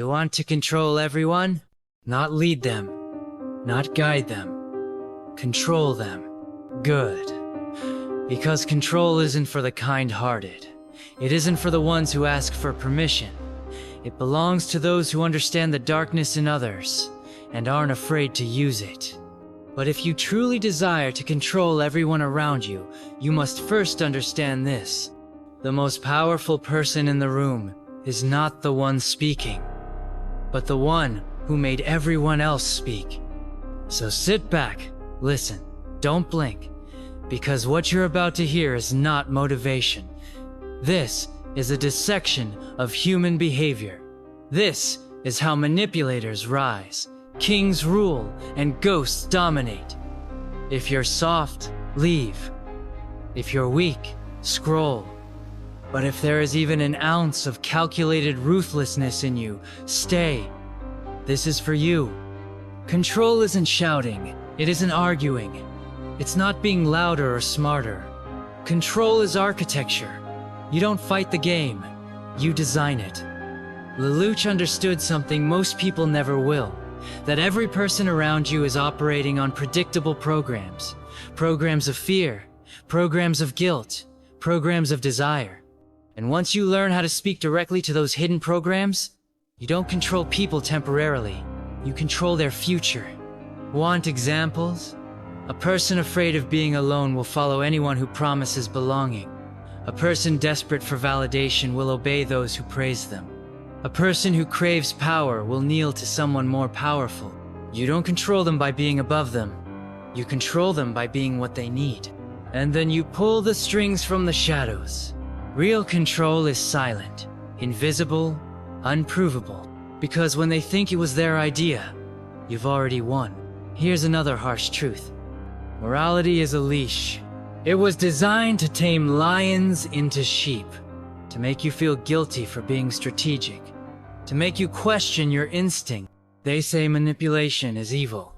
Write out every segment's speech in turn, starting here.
You want to control everyone? Not lead them. Not guide them. Control them. Good. Because control isn't for the kind-hearted. It isn't for the ones who ask for permission. It belongs to those who understand the darkness in others and aren't afraid to use it. But if you truly desire to control everyone around you, you must first understand this. The most powerful person in the room is not the one speaking, but the one who made everyone else speak. So sit back, listen, don't blink, because what you're about to hear is not motivation. This is a dissection of human behavior. This is how manipulators rise, kings rule, and ghosts dominate. If you're soft, leave. If you're weak, scroll. But if there is even an ounce of calculated ruthlessness in you, stay. This is for you. Control isn't shouting, it isn't arguing. It's not being louder or smarter. Control is architecture. You don't fight the game, you design it. Lelouch understood something most people never will, that every person around you is operating on predictable programs. Programs of fear, programs of guilt, programs of desire. And once you learn how to speak directly to those hidden programs, you don't control people temporarily, you control their future. Want examples? A person afraid of being alone will follow anyone who promises belonging. A person desperate for validation will obey those who praise them. A person who craves power will kneel to someone more powerful. You don't control them by being above them. You control them by being what they need. And then you pull the strings from the shadows. Real control is silent, invisible, unprovable. Because when they think it was their idea, you've already won. Here's another harsh truth. Morality is a leash. It was designed to tame lions into sheep, to make you feel guilty for being strategic, to make you question your instinct. They say manipulation is evil.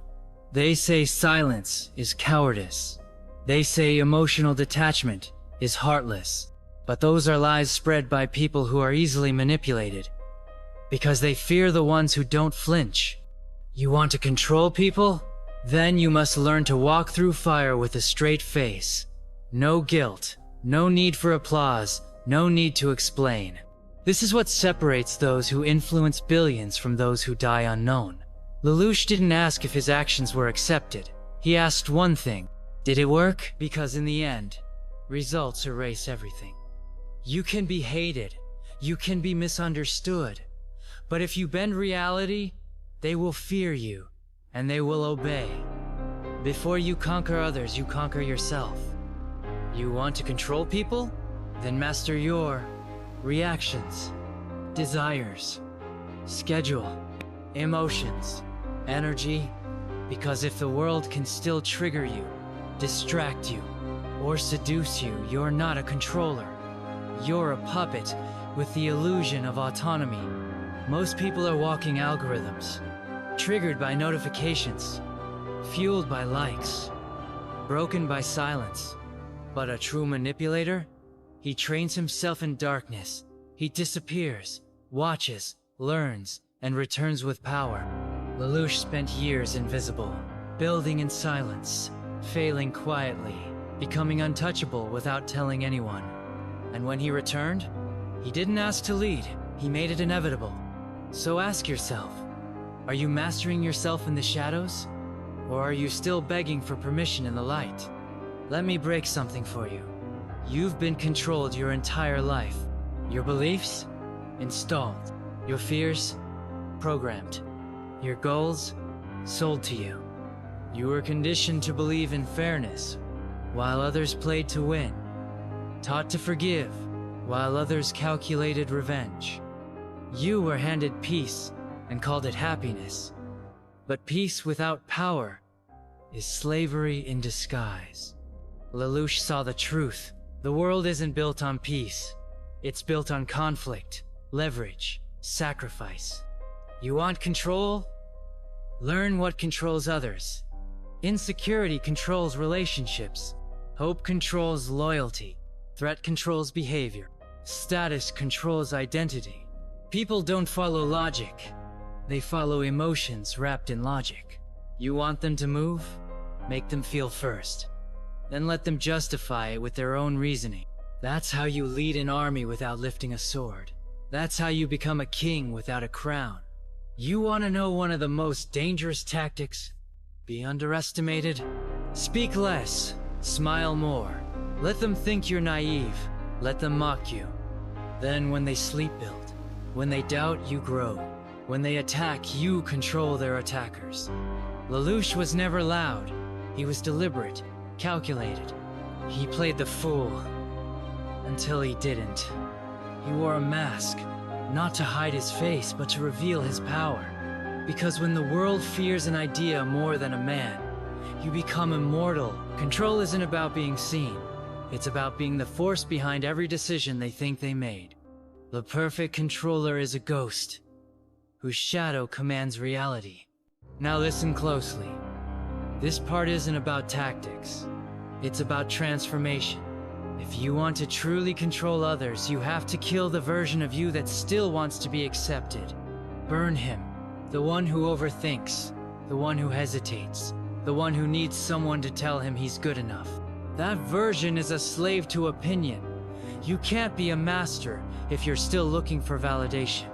They say silence is cowardice. They say emotional detachment is heartless. But those are lies spread by people who are easily manipulated, because they fear the ones who don't flinch. You want to control people? Then you must learn to walk through fire with a straight face. No guilt, no need for applause, no need to explain. This is what separates those who influence billions from those who die unknown. Lelouch didn't ask if his actions were accepted. He asked one thing: did it work? Because in the end, results erase everything. You can be hated, you can be misunderstood, but if you bend reality, they will fear you, and they will obey. Before you conquer others, you conquer yourself. You want to control people? Then master your reactions, desires, schedule, emotions, energy, because if the world can still trigger you, distract you, or seduce you, you're not a controller. You're a puppet with the illusion of autonomy. Most people are walking algorithms, triggered by notifications, fueled by likes, broken by silence. But a true manipulator? He trains himself in darkness. He disappears, watches, learns, and returns with power. Lelouch spent years invisible, building in silence, failing quietly, becoming untouchable without telling anyone. And when he returned, he didn't ask to lead, he made it inevitable. So ask yourself, are you mastering yourself in the shadows? Or are you still begging for permission in the light? Let me break something for you. You've been controlled your entire life. Your beliefs? Installed. Your fears? Programmed. Your goals? Sold to you. You were conditioned to believe in fairness, while others played to win. Taught to forgive, while others calculated revenge. You were handed peace and called it happiness. But peace without power is slavery in disguise. Lelouch saw the truth. The world isn't built on peace. It's built on conflict, leverage, sacrifice. You want control? Learn what controls others. Insecurity controls relationships. Hope controls loyalty. Threat controls behavior. Status controls identity. People don't follow logic. They follow emotions wrapped in logic. You want them to move? Make them feel first. Then let them justify it with their own reasoning. That's how you lead an army without lifting a sword. That's how you become a king without a crown. You want to know one of the most dangerous tactics? Be underestimated? Speak less, smile more. Let them think you're naive. Let them mock you. Then when they sleep build, when they doubt, you grow. When they attack, you control their attackers. Lelouch was never loud. He was deliberate, calculated. He played the fool. Until he didn't. He wore a mask, not to hide his face, but to reveal his power. Because when the world fears an idea more than a man, you become immortal. Control isn't about being seen. It's about being the force behind every decision they think they made. The perfect controller is a ghost, whose shadow commands reality. Now listen closely. This part isn't about tactics. It's about transformation. If you want to truly control others, you have to kill the version of you that still wants to be accepted. Burn him. The one who overthinks. The one who hesitates. The one who needs someone to tell him he's good enough. That version is a slave to opinion. You can't be a master if you're still looking for validation.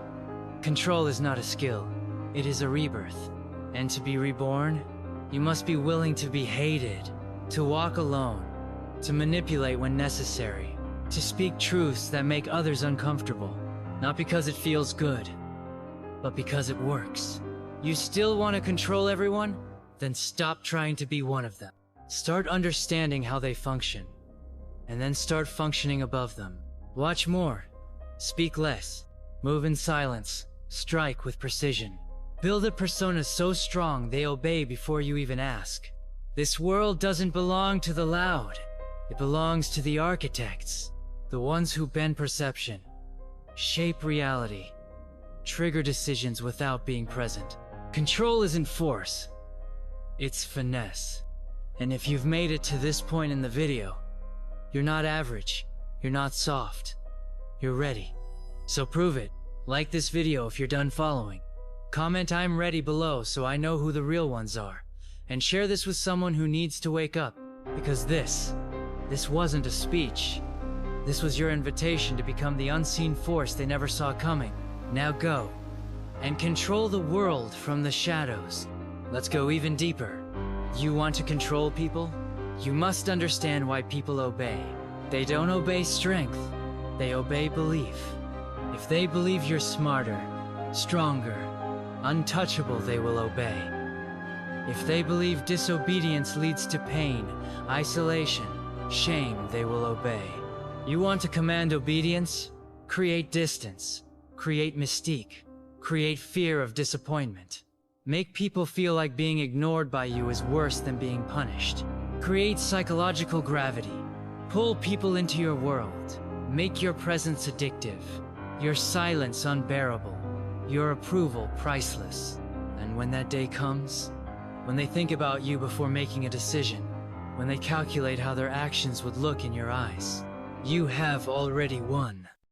Control is not a skill. It is a rebirth. And to be reborn, you must be willing to be hated, to walk alone, to manipulate when necessary, to speak truths that make others uncomfortable, not because it feels good, but because it works. You still want to control everyone? Then stop trying to be one of them. Start understanding how they function, and then start functioning above them. Watch more, speak less, move in silence, strike with precision. Build a persona so strong they obey before you even ask. This world doesn't belong to the loud. It belongs to the architects, the ones who bend perception, shape reality, trigger decisions without being present. Control isn't force, it's finesse. And if you've made it to this point in the video, you're not average, you're not soft, you're ready. So prove it. Like this video if you're done following. Comment "I'm ready" below so I know who the real ones are. And share this with someone who needs to wake up. Because this wasn't a speech. This was your invitation to become the unseen force they never saw coming. Now go and control the world from the shadows. Let's go even deeper. You want to control people? You must understand why people obey. They don't obey strength. They obey belief. If they believe you're smarter, stronger, untouchable, they will obey. If they believe disobedience leads to pain, isolation, shame, they will obey. You want to command obedience? Create distance. Create mystique. Create fear of disappointment. Make people feel like being ignored by you is worse than being punished. Create psychological gravity. Pull people into your world. Make your presence addictive. Your silence unbearable. Your approval priceless. And when that day comes, when they think about you before making a decision, when they calculate how their actions would look in your eyes, you have already won.